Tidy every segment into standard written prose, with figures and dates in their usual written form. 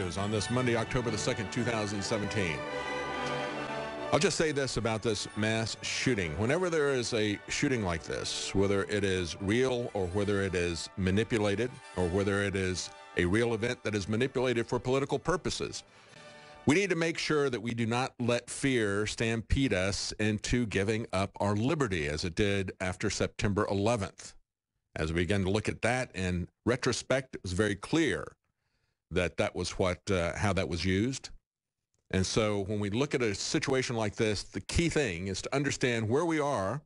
news on this Monday, October the 2nd, 2017. I'll just say this about this mass shooting. Whenever there is a shooting like this, whether it is real or whether it is manipulated or whether it is a real event that is manipulated for political purposes, we need to make sure that we do not let fear stampede us into giving up our liberty as it did after September 11th. As we begin to look at that in retrospect, it was very clear that that was how that was used. And so when we look at a situation like this, the key thing is to understand where we are,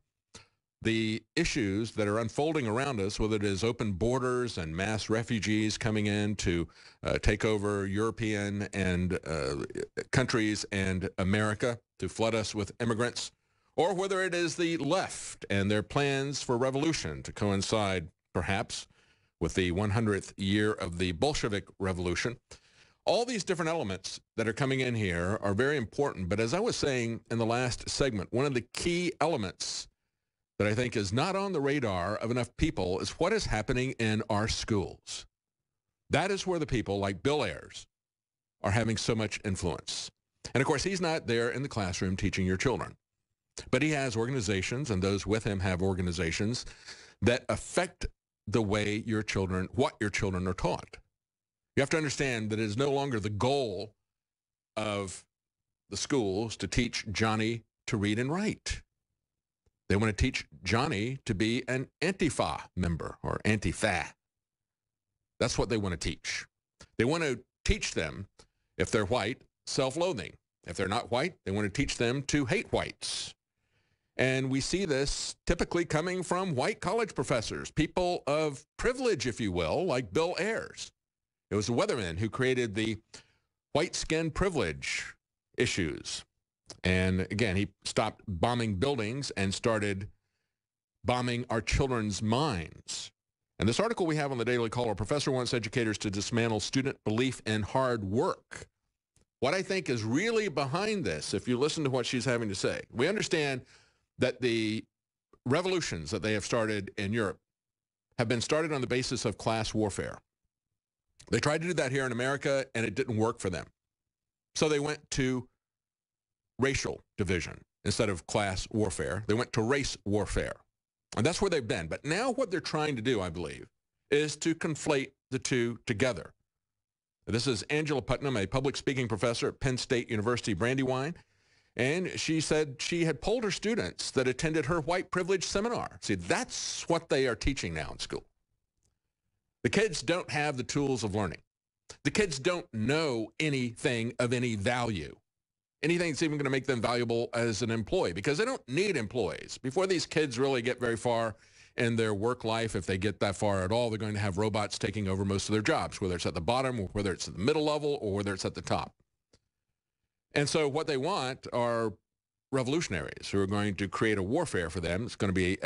the issues that are unfolding around us, whether it is open borders and mass refugees coming in to take over European and countries and America to flood us with immigrants, or whether it is the left and their plans for revolution to coincide perhaps with the 100th year of the Bolshevik Revolution. All these different elements that are coming in here are very important. But as I was saying in the last segment, one of the key elements that I think is not on the radar of enough people is what is happening in our schools. That is where the people like Bill Ayers are having so much influence. And of course, he's not there in the classroom teaching your children, but he has organizations, and those with him have organizations that affect the way your children, what your children are taught. You have to understand that it is no longer the goal of the schools to teach Johnny to read and write. They want to teach Johnny to be an Antifa member or Antifa. That's what they want to teach. They want to teach them, if they're white, self-loathing. If they're not white, they want to teach them to hate whites. And we see this typically coming from white college professors, people of privilege, if you will, like Bill Ayers. It was the weatherman who created the white skin privilege issues. And again, he stopped bombing buildings and started bombing our children's minds. And this article we have on the Daily Caller, professor wants educators to dismantle student belief in hard work. What I think is really behind this, if you listen to what she's having to say, we understand that the revolutions that they have started in Europe have been started on the basis of class warfare. They tried to do that here in America, and it didn't work for them. So they went to racial division instead of class warfare. They went to race warfare. And that's where they've been. But now what they're trying to do, I believe, is to conflate the two together. This is Angela Putnam, a public speaking professor at Penn State University, Brandywine. And she said she had polled her students that attended her white privilege seminar. See, that's what they are teaching now in school. The kids don't have the tools of learning. The kids don't know anything of any value, anything that's even going to make them valuable as an employee, because they don't need employees. Before these kids really get very far in their work life, if they get that far at all, they're going to have robots taking over most of their jobs, whether it's at the bottom or whether it's at the middle level or whether it's at the top. And so what they want are revolutionaries who are going to create a warfare for them. It's going to be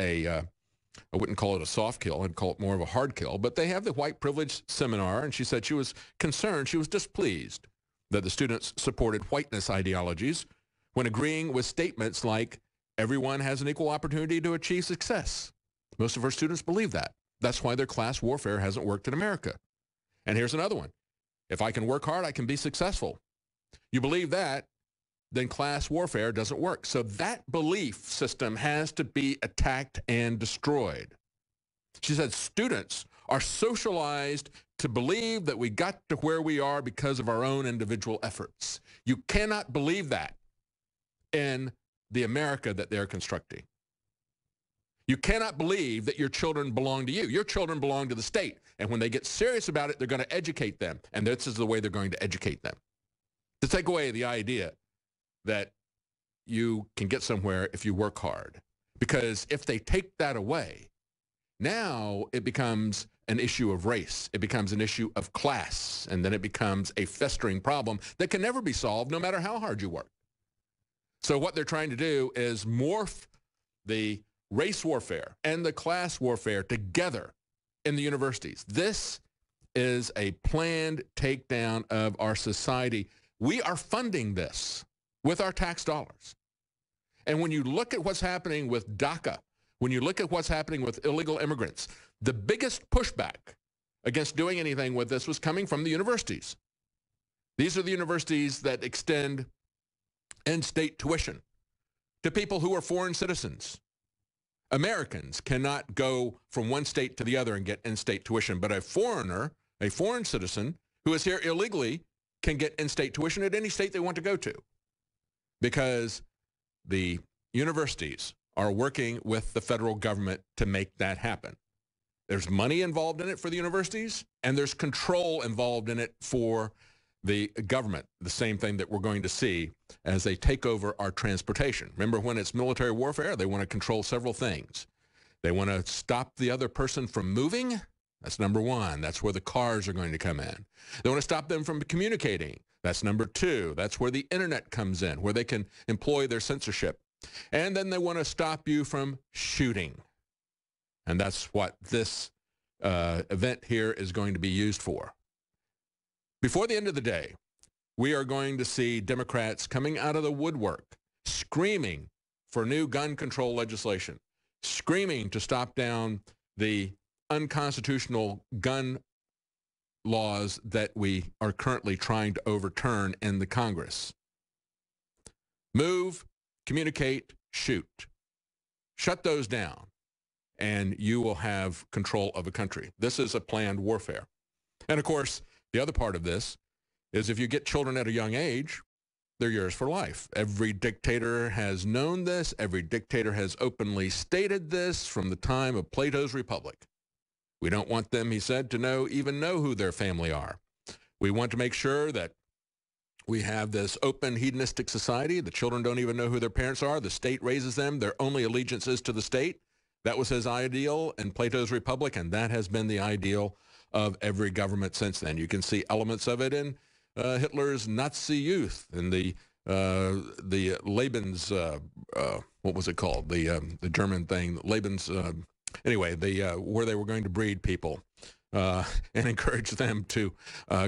I wouldn't call it a soft kill, I'd call it more of a hard kill. But they have the white privilege seminar, and she said she was concerned, she was displeased that the students supported whiteness ideologies when agreeing with statements like, everyone has an equal opportunity to achieve success. Most of our students believe that. That's why their class warfare hasn't worked in America. And here's another one. If I can work hard, I can be successful. You believe that, then class warfare doesn't work. So that belief system has to be attacked and destroyed. She said students are socialized to believe that we got to where we are because of our own individual efforts. You cannot believe that in the America that they're constructing. You cannot believe that your children belong to you. Your children belong to the state. And when they get serious about it, they're going to educate them. And this is the way they're going to educate them. To take away the idea that you can get somewhere if you work hard. Because if they take that away, now it becomes an issue of race. It becomes an issue of class. And then it becomes a festering problem that can never be solved no matter how hard you work. So what they're trying to do is morph the race warfare and the class warfare together in the universities. This is a planned takedown of our society. We are funding this with our tax dollars. And when you look at what's happening with DACA, when you look at what's happening with illegal immigrants, the biggest pushback against doing anything with this was coming from the universities. These are the universities that extend in-state tuition to people who are foreign citizens. Americans cannot go from one state to the other and get in-state tuition, but a foreigner, a foreign citizen who is here illegally can get in-state tuition at any state they want to go to, because the universities are working with the federal government to make that happen. There's money involved in it for the universities, and there's control involved in it for the government, the same thing that we're going to see as they take over our transportation. Remember, when it's military warfare, they want to control several things. They want to stop the other person from moving. That's number one. That's where the cars are going to come in. They want to stop them from communicating. That's number two. That's where the internet comes in, where they can employ their censorship. And then they want to stop you from shooting. And that's what this event here is going to be used for. Before the end of the day, we are going to see Democrats coming out of the woodwork, screaming for new gun control legislation, screaming to stop down the unconstitutional gun laws that we are currently trying to overturn in the Congress. Move, communicate, shoot. Shut those down, and you will have control of a country. This is a planned warfare. And of course, the other part of this is if you get children at a young age, they're yours for life. Every dictator has known this. Every dictator has openly stated this from the time of Plato's Republic. We don't want them, he said, to even know who their family are. We want to make sure that we have this open hedonistic society. The children don't even know who their parents are. The state raises them. Their only allegiance is to the state. That was his ideal in Plato's Republic, and that has been the ideal of every government since then. You can see elements of it in Hitler's Nazi youth and the Lebens, what was it called? The German thing, Lebens, anyway, where they were going to breed people and encourage them to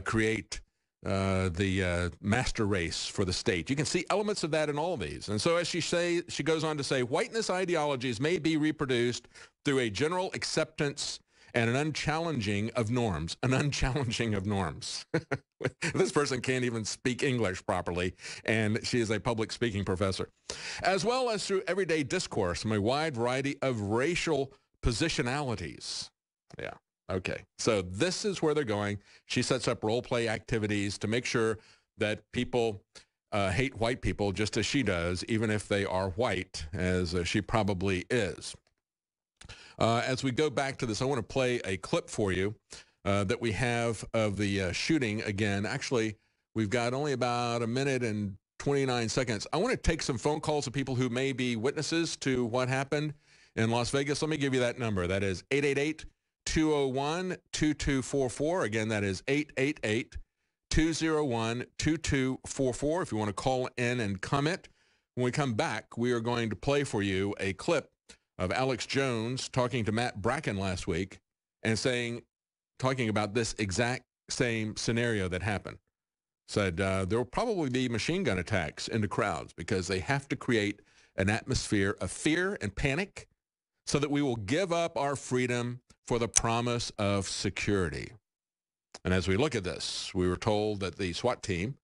create the master race for the state. You can see elements of that in all of these. And so as she goes on to say, whiteness ideologies may be reproduced through a general acceptance and an unchallenging of norms, This person can't even speak English properly, and she is a public speaking professor. As well as through everyday discourse from a wide variety of racial positionalities. Yeah, okay. So this is where they're going. She sets up role play activities to make sure that people hate white people just as she does, even if they are white, as she probably is. As we go back to this, I want to play a clip for you that we have of the shooting again. Actually, we've got only about a minute and 29 seconds. I want to take some phone calls of people who may be witnesses to what happened in Las Vegas. Let me give you that number. That is 888-201-2244. Again, that is 888-201-2244 if you want to call in and comment. When we come back, we are going to play for you a clip of Alex Jones talking to Matt Bracken last week and talking about this exact same scenario that happened. Said there will probably be machine gun attacks into crowds because they have to create an atmosphere of fear and panic so that we will give up our freedom for the promise of security. And as we look at this, we were told that the SWAT team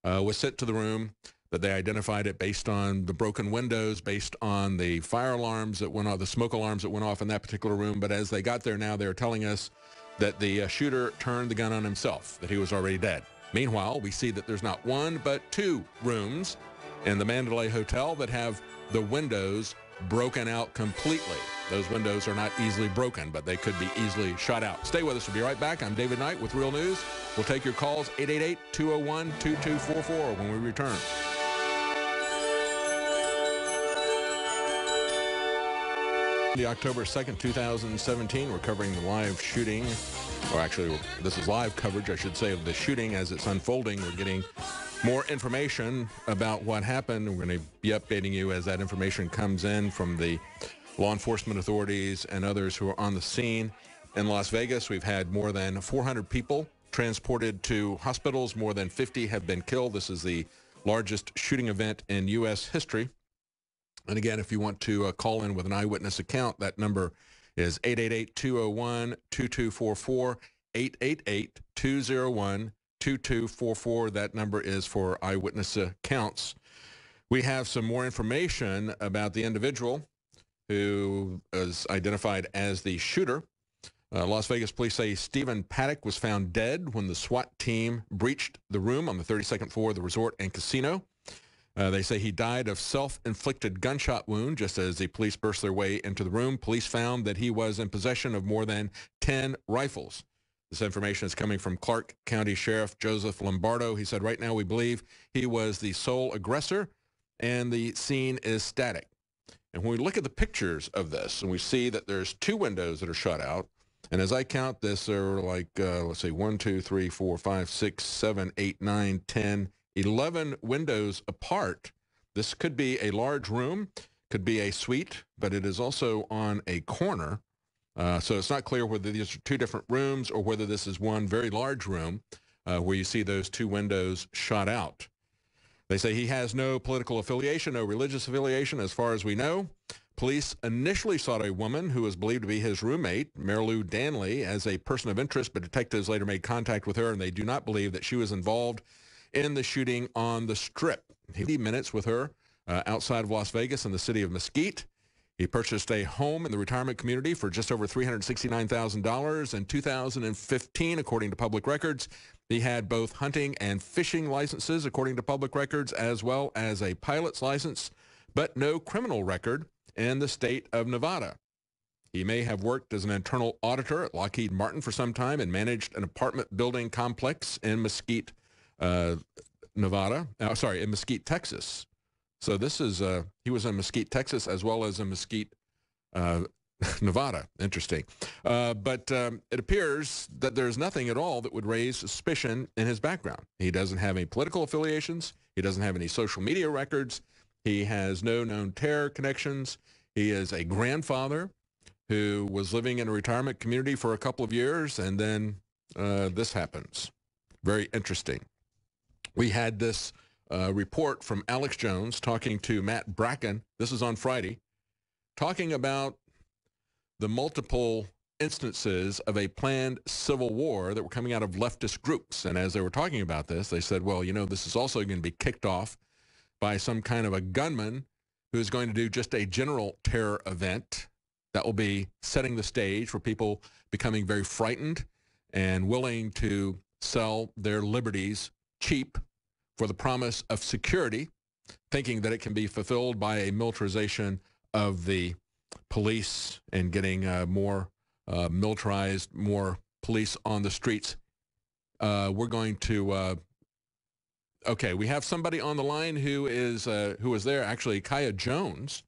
was sent to the room, that they identified it based on the broken windows, based on the fire alarms that went off, the smoke alarms that went off in that particular room. But as they got there now, they're telling us that the shooter turned the gun on himself, that he was already dead. Meanwhile, we see that there's not one but two rooms in the Mandalay Hotel that have the windows broken out completely. Those windows are not easily broken, but they could be easily shot out. Stay with us. We'll be right back. I'm David Knight with Real News. We'll take your calls, 888-201-2244 when we return. The October 2nd, 2017, we're covering the live shooting, or actually this is live coverage, I should say, of the shooting as it's unfolding. We're getting more information about what happened. We're going to be updating you as that information comes in from the law enforcement authorities and others who are on the scene. In Las Vegas, we've had more than 400 people transported to hospitals. More than 50 have been killed. This is the largest shooting event in U.S. history. And again, if you want to call in with an eyewitness account, that number is 888-201-2244, 888-201-2244. 888-2244. That number is for eyewitness accounts. We have some more information about the individual who is identified as the shooter. Las Vegas police say Stephen Paddock was found dead when the SWAT team breached the room on the 32nd floor of the resort and casino. They say he died of self-inflicted gunshot wound just as the police burst their way into the room. Police found that he was in possession of more than 10 rifles. This information is coming from Clark County Sheriff Joseph Lombardo. He said, right now we believe he was the sole aggressor and the scene is static. And when we look at the pictures of this and we see that there's 2 windows that are shut out, and as I count this, there are like, let's see, 1, 2, 3, 4, 5, 6, 7, 8, 9, 10, 11 windows apart. This could be a large room, could be a suite, but it is also on a corner. So it's not clear whether these are 2 different rooms or whether this is one very large room where you see those 2 windows shot out. They say he has no political affiliation, no religious affiliation as far as we know. Police initially sought a woman who was believed to be his roommate, Marilou Danley, as a person of interest, but detectives later made contact with her, and they do not believe that she was involved in the shooting on the Strip. He had minutes with her outside of Las Vegas in the city of Mesquite. He purchased a home in the retirement community for just over $369,000 in 2015, according to public records. He had both hunting and fishing licenses, according to public records, as well as a pilot's license, but no criminal record in the state of Nevada. He may have worked as an internal auditor at Lockheed Martin for some time and managed an apartment building complex in Mesquite, Nevada. In Mesquite, Texas. So this is, he was in Mesquite, Texas, as well as in Mesquite, Nevada. Interesting. But it appears that there's nothing at all that would raise suspicion in his background. He doesn't have any political affiliations. He doesn't have any social media records. He has no known terror connections. He is a grandfather who was living in a retirement community for a couple of years, and then this happens. Very interesting. We had this report from Alex Jones talking to Matt Bracken. This is on Friday, talking about the multiple instances of a planned civil war that were coming out of leftist groups. And as they were talking about this, they said, well, you know, this is also going to be kicked off by some kind of a gunman who is going to do just a general terror event that will be setting the stage for people becoming very frightened and willing to sell their liberties cheap for the promise of security, thinking that it can be fulfilled by a militarization of the police and getting more militarized, more police on the streets. We're going to okay, we have somebody on the line who was there, actually, Kaya Jones,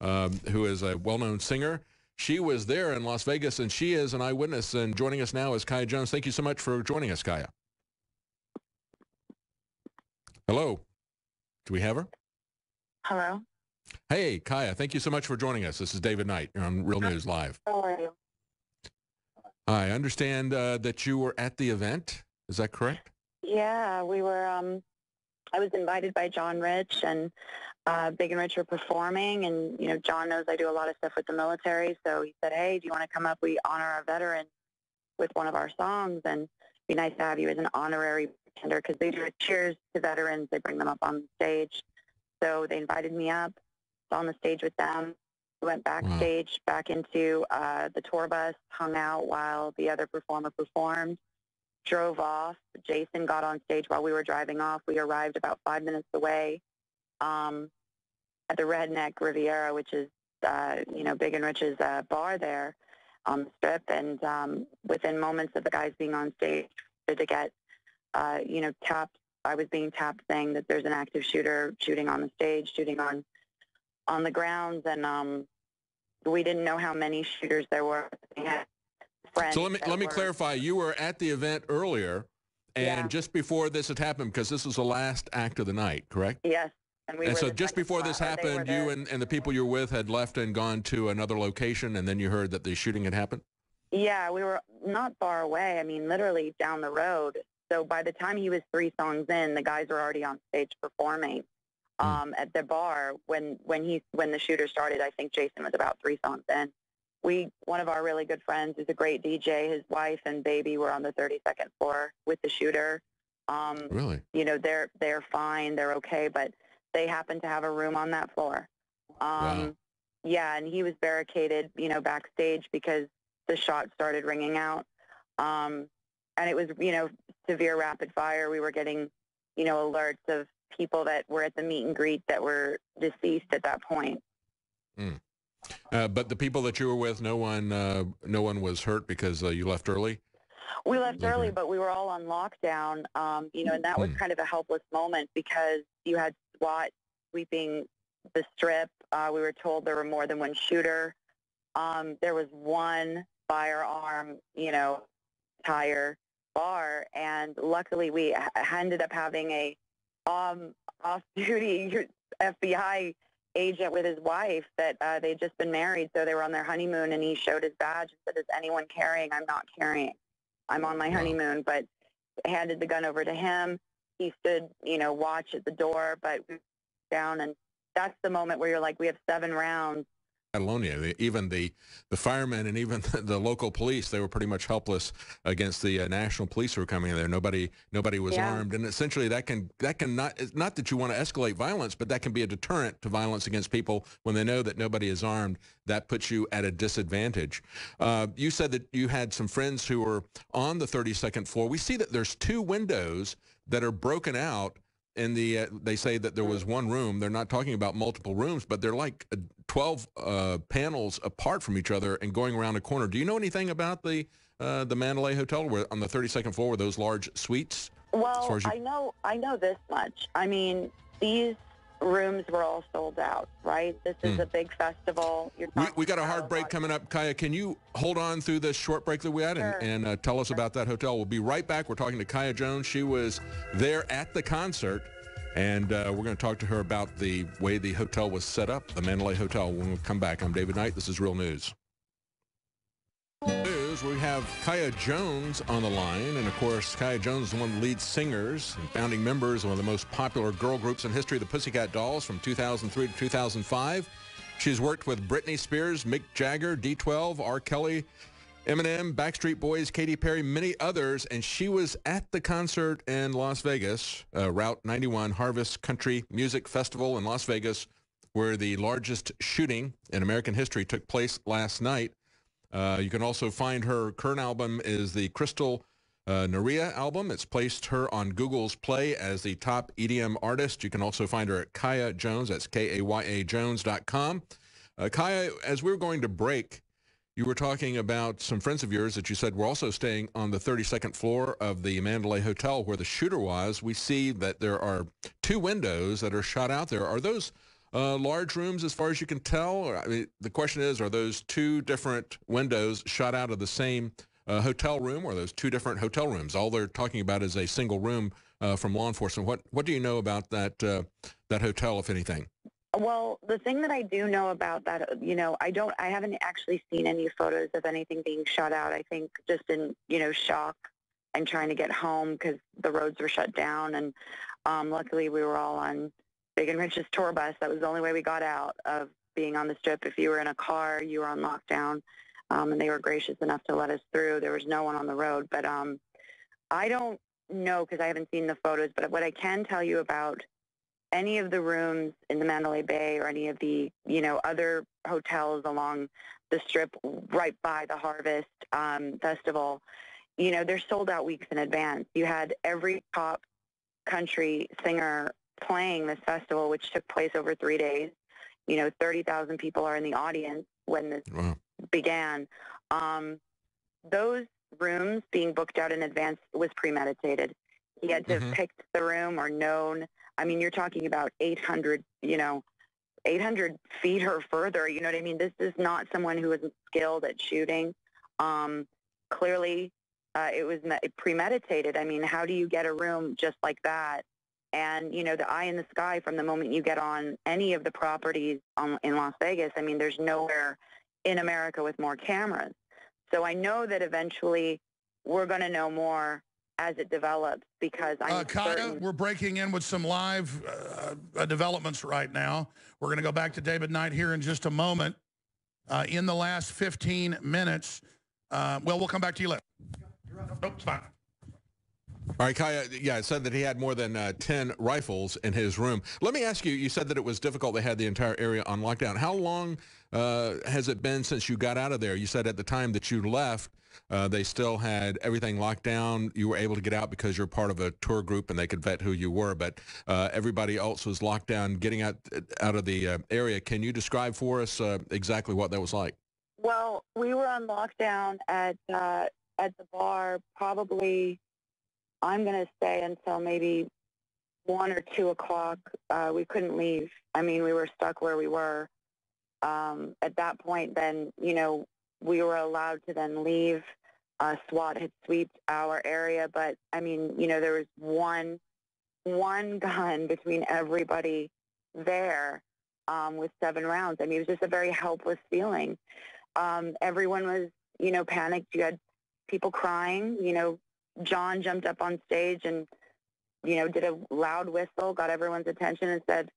who is a well-known singer. She was there in Las Vegas, and she is an eyewitness, and joining us now is Kaya Jones. Thank you so much for joining us, Kaya. Hello. Do we have her? Hello. Hey, Kaya, thank you so much for joining us. This is David Knight. You're on Real News Live. How are you? I understand that you were at the event. Is that correct? Yeah, we were, I was invited by John Rich, and Big and Rich were performing, and, you know, John knows I do a lot of stuff with the military, so he said, hey, do you want to come up? We honor our veterans with one of our songs, and it'd be nice to have you as an honorary bartender, because they do a cheers to veterans. They bring them up on stage. So they invited me up, on the stage with them. We went backstage, back into the tour bus, hung out while the other performer performed, drove off. Jason got on stage while we were driving off. We arrived about 5 minutes away at the Redneck Riviera, which is, you know, Big and Rich's bar there on the Strip. And within moments of the guys being on stage, to get, you know, tapped, I was being tapped saying that there's an active shooter shooting on the stage, shooting on the grounds, and we didn't know how many shooters there were. We had friends. So let me clarify. You were at the event earlier, and just before this had happened, because this was the last act of the night, correct? Yes. And so just before this happened, you and the people you were with had left and gone to another location, and then you heard that the shooting had happened? Yeah, we were not far away. I mean, literally down the road. So by the time he was 3 songs in, the guys were already on stage performing at the bar. When the shooter started, I think Jason was about 3 songs in. One of our really good friends is a great DJ. His wife and baby were on the 32nd floor with the shooter. Really? You know, they're fine, they're okay, but they happen to have a room on that floor. Wow. Yeah, and he was barricaded, you know, backstage because the shots started ringing out. And it was, you know, severe rapid fire. We were getting, you know, alerts of people that were at the meet and greet that were deceased at that point. Mm. But the people that you were with, no one was hurt because you left early? We left Is that early, correct? but we were all on lockdown, you know, and that was Mm. kind of a helpless moment because you had SWAT sweeping the strip. We were told there were more than one shooter. There was one firearm, you know, entire bar, and luckily we ended up having a off-duty FBI agent with his wife that they'd just been married, so they were on their honeymoon, and he showed his badge and said, "Is anyone carrying? I'm not carrying. I'm on my Wow. honeymoon," but handed the gun over to him. He stood, you know, watch at the door, but we were down, and that's the moment where you're like, we have 7 rounds. Catalonia, even the firemen and even the local police, they were pretty much helpless against the national police who were coming in there. Nobody was Yeah. armed, and essentially that can not, it's not that you want to escalate violence, but that can be a deterrent to violence against people when they know that nobody is armed. That puts you at a disadvantage. You said that you had some friends who were on the 32nd floor. We see that there's 2 windows that are broken out. In the, they say that there was one room. They're not talking about multiple rooms, but they're like 12 panels apart from each other and going around a corner. Do you know anything about the Mandalay Hotel where on the 32nd floor were those large suites? As far Well, as you, I know this much. I mean, these rooms were all sold out, right? This is a big festival. You're talking we got a about hard break lot. coming up. Kaya, can you hold on through this short break that we had Sure. and tell us about that hotel? We'll be right back. We're talking to Kaya Jones. She was there at the concert, and we're going to talk to her about the way the hotel was set up, the Mandalay Hotel. When we come back, I'm David Knight. This is Real News. We have Kaya Jones on the line, and of course Kaya Jones is one of the lead singers and founding members of one of the most popular girl groups in history, the Pussycat Dolls, from 2003 to 2005. She's worked with Britney Spears, Mick Jagger, D12, R. Kelly, Eminem, Backstreet Boys, Katy Perry, many others, and she was at the concert in Las Vegas, Route 91 Harvest Country Music Festival in Las Vegas, where the largest shooting in American history took place last night. You can also find her current album is the Crystal Naria album. It's placed her on Google's Play as the top EDM artist. You can also find her at Kaya Jones. That's Kaya Jones.com. Kaya, as we were going to break, you were talking about some friends of yours that you said were also staying on the 32nd floor of the Mandalay Hotel where the shooter was. We see that there are 2 windows that are shot out there. Are those large rooms as far as you can tell? Or, I mean, the question is, are those 2 different windows shot out of the same hotel room, or are those 2 different hotel rooms? All they're talking about is a single room from law enforcement. What do you know about that hotel, if anything? Well, the thing that I do know about that, you know, I haven't actually seen any photos of anything being shot out. I think just in, you know, shock and trying to get home because the roads were shut down. And luckily we were all on Big and Rich's tour bus. That was the only way we got out of being on the strip. If you were in a car, you were on lockdown, and they were gracious enough to let us through. There was no one on the road. But I don't know because I haven't seen the photos. But what I can tell you about any of the rooms in the Mandalay Bay or any of the, you know, other hotels along the strip right by the Harvest Festival, you know, they're sold out weeks in advance. You had every top country singer playing this festival, which took place over 3 days. You know, 30,000 people are in the audience when this began. Those rooms being booked out in advance was premeditated. He had to have picked the room or known. I mean, you're talking about 800, you know, 800 feet or further. You know what I mean? This is not someone who isn't skilled at shooting. Clearly, it was premeditated. I mean, how do you get a room just like that? And, you know, the eye in the sky from the moment you get on any of the properties in Las Vegas, I mean, there's nowhere in America with more cameras. So I know that eventually we're going to know more as it develops because I'm Kaya, certain. we're breaking in with some live developments right now. We're going to go back to David Knight here in just a moment. In the last 15 minutes, well, we'll come back to you later. Nope, it's fine. All right, Kaya, yeah, it said that he had more than 10 rifles in his room. Let me ask you, you said that it was difficult. They had the entire area on lockdown. How long has it been since you got out of there? You said at the time that you left, they still had everything locked down. You were able to get out because you're part of a tour group and they could vet who you were, but everybody else was locked down, getting out of the area. Can you describe for us exactly what that was like? Well, we were on lockdown at the bar probably, I'm going to say, until maybe 1 or 2 o'clock. We couldn't leave. I mean, we were stuck where we were. At that point, then, we were allowed to then leave. SWAT had swept our area, but, I mean, there was one gun between everybody there with 7 rounds. I mean, it was just a very helpless feeling. Everyone was, panicked. You had people crying. John jumped up on stage and, did a loud whistle, got everyone's attention and said,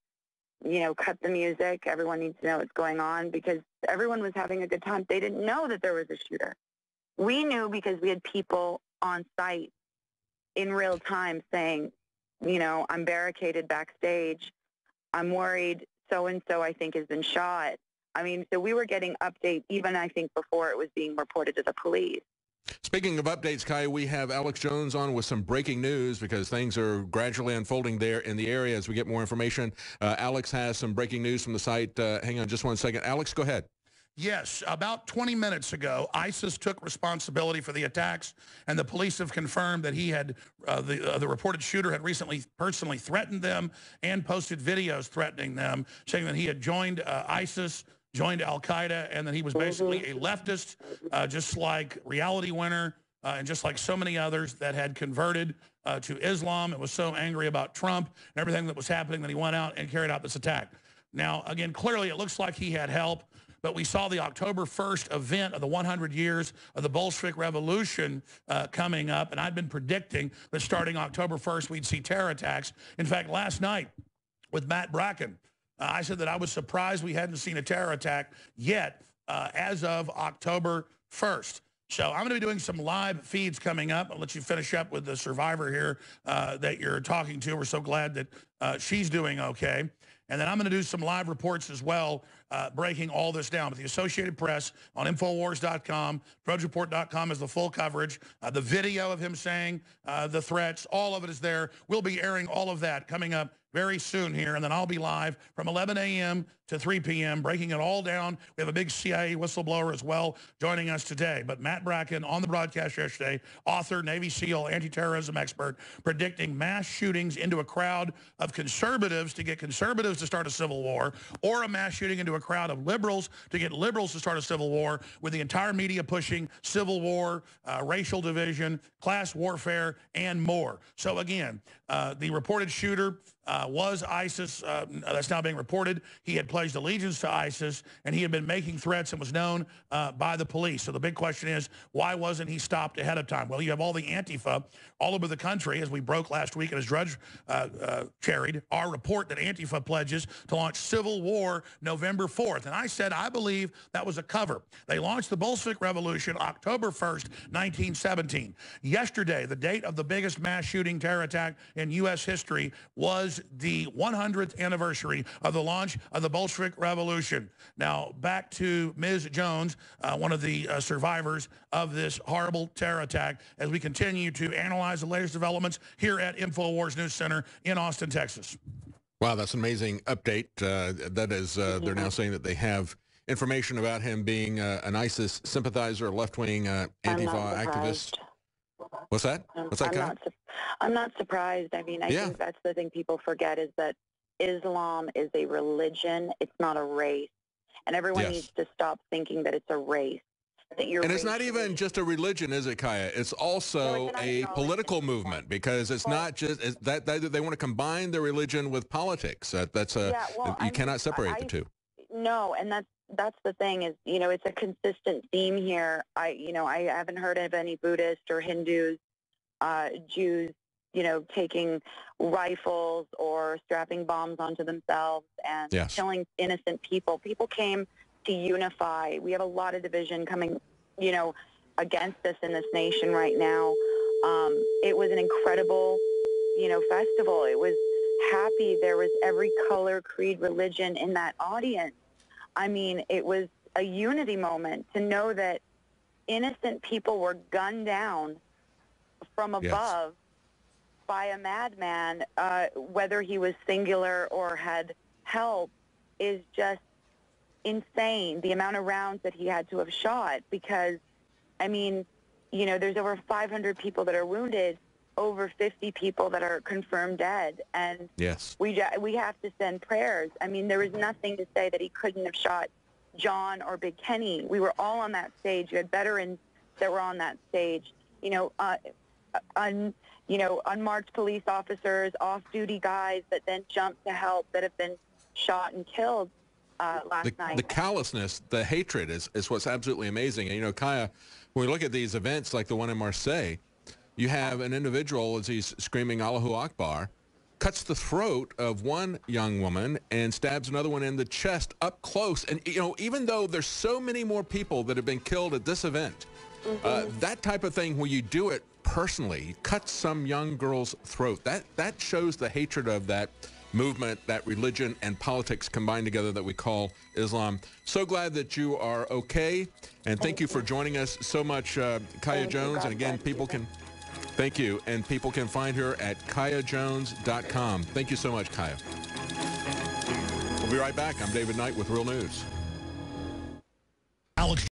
cut the music. Everyone needs to know what's going on, because everyone was having a good time. They didn't know that there was a shooter. We knew because we had people on site in real time saying, I'm barricaded backstage. I'm worried so-and-so, I think, has been shot. I mean, so we were getting updates even, I think, before it was being reported to the police. Speaking of updates, Kai, we have Alex Jones on with some breaking news because things are gradually unfolding there in the area as we get more information. Alex has some breaking news from the site. Hang on just 1 second. Alex, go ahead. Yes, about 20 minutes ago, ISIS took responsibility for the attacks, and the police have confirmed that he had, the reported shooter had recently personally threatened them and posted videos threatening them, saying that he had joined ISIS, joined Al-Qaeda, and that he was basically a leftist, just like Reality Winner, and just like so many others that had converted to Islam and was so angry about Trump and everything that was happening that he went out and carried out this attack. Now, again, clearly it looks like he had help, but we saw the October 1st event of the 100 years of the Bolshevik Revolution coming up, and I'd been predicting that starting October 1st we'd see terror attacks. In fact, last night with Matt Bracken, I said that I was surprised we hadn't seen a terror attack yet as of October 1st. So I'm going to be doing some live feeds coming up. I'll let you finish up with the survivor here that you're talking to. We're so glad that she's doing okay. And then I'm going to do some live reports as well, breaking all this down. With the Associated Press on Infowars.com, DrudgeReport.com is the full coverage. The video of him saying the threats, all of it is there. We'll be airing all of that coming up very soon here, and then I'll be live from 11 a.m. to 3 p.m., breaking it all down. We have a big CIA whistleblower as well joining us today. But Matt Bracken on the broadcast yesterday, author, Navy SEAL, anti-terrorism expert, predicting mass shootings into a crowd of conservatives to get conservatives to start a civil war, or a mass shooting into a crowd of liberals to get liberals to start a civil war, with the entire media pushing civil war, racial division, class warfare, and more. So again, the reported shooter was ISIS. That's now being reported. He had pledged allegiance to ISIS, and he had been making threats and was known by the police. So the big question is, why wasn't he stopped ahead of time? Well, you have all the Antifa all over the country, as we broke last week, and as Drudge carried our report that Antifa pledges to launch civil war November 4th. And I said, I believe that was a cover. They launched the Bolshevik Revolution October 1st, 1917. Yesterday, the date of the biggest mass shooting terror attack in U.S. history, was the 100th anniversary of the launch of the Bolshevik Revolution. Now, back to Ms. Jones, one of the survivors of this horrible terror attack, as we continue to analyze the latest developments here at Infowars News Center in Austin, Texas. Wow, that's an amazing update. That is, they're now saying that they have information about him being an ISIS sympathizer, a left-wing Antifa activist. What's that? What's that, I'm not surprised. I mean, I think that's the thing people forget, is that Islam is a religion. It's not a race. And everyone needs to stop thinking that it's a race. And it's not even just a religion, is it, Kaya? It's also a political movement, because it's not just that they want to combine the religion with politics. You cannot separate the two. No, and that's the thing, is, it's a consistent theme here. I haven't heard of any Buddhists or Hindus, Jews, taking rifles or strapping bombs onto themselves and killing innocent people. People came to unify. We have a lot of division coming, against us in this nation right now. It was an incredible, festival. It was happy. There was every color, creed, religion in that audience. I mean, it was a unity moment to know that innocent people were gunned down from above by a madman, whether he was singular or had help, is just insane. The amount of rounds that he had to have shot, because, I mean, there's over 500 people that are wounded, over 50 people that are confirmed dead, and we have to send prayers. I mean, there was nothing to say that he couldn't have shot John or Big Kenny. We were all on that stage. You had veterans that were on that stage. Unmarked police officers, off-duty guys that then jumped to help that have been shot and killed last night. The callousness, the hatred is what's absolutely amazing. And, Kaya, when we look at these events like the one in Marseille, you have an individual, as he's screaming Allahu Akbar, cuts the throat of one young woman and stabs another one in the chest up close. And, even though there's so many more people that have been killed at this event, that type of thing, when you do it personally, you cut some young girl's throat, that shows the hatred of that movement, that religion and politics combined together that we call Islam. So glad that you are okay, and thank you for joining us so much, Kaya Jones. And again, people can... Thank you, and people can find her at KayaJones.com. Thank you so much, Kaya. We'll be right back. I'm David Knight with Real News. Alex